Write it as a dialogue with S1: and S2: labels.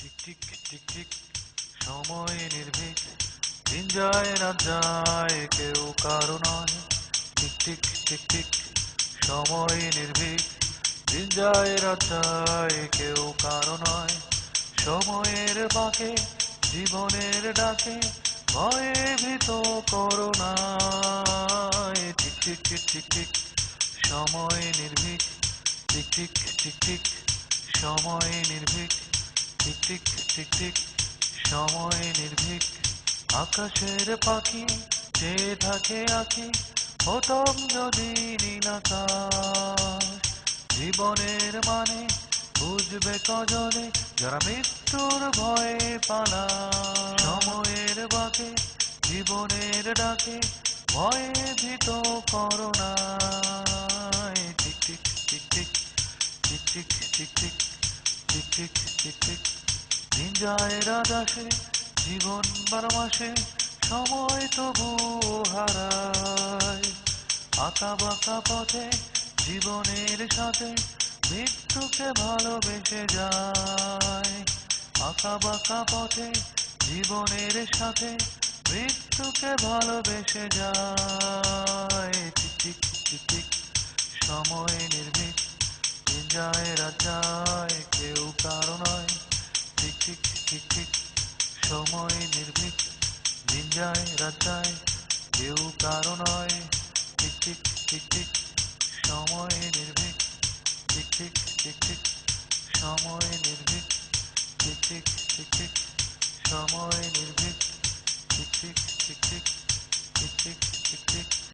S1: tick tick tick সময় নির্ভীক দিন যায় রাত যায় কেউ কারো নয় টিক টিক টিক টিক সময় নির্ভীক দিন যায় রাত যায় কেউ কারো নয় সময়ের বাঁকে জীবনের ডাকে ভয়ে ভীত করোনায় tick tick tick tick tick সময় নির্ভীক টিক টিক টিক টিক সময় নির্ভীক টিক টিক টিক টিক সময় নির্ভীক আকাশের পাখি চেয়ে থাকে আঁকি হতাম যদি নীলাকাশ জীবনের মানে বুঝবে কজনে যারা মৃত্যুর ভয়ে পালায় সময়ের বাঁকে জীবনের ডাকে ভয়ে ভীত করোনায় tick tick tick tick tick tick tick tick tick tick tick tick দিন যায় রাত আসে জীবন 12 মাসে সময় তবু হারায় আঁকা বাঁকা পথে জীবনের সাথে মৃত্যুকে ভালোবেসে যায় আঁকা বাঁকা পথে জীবনের সাথে মৃত্যুকে ভালোবেসে যায় টিক টিক টিক টিক সময় নির্ভীক দিন যায় রাত যায় কেউ কারো নয় টিক টিক টিক টিক সময় নির্ভীক দিন যায় রাত যায় কেউ কারো নয় টিক টিক টিক টিক সময় নির্ভীক টিক টিক টিক টিক সময় নির্ভীক টিক টিক টিক টিক সময় নির্ভীক tick tick tick tick tick tick tick tick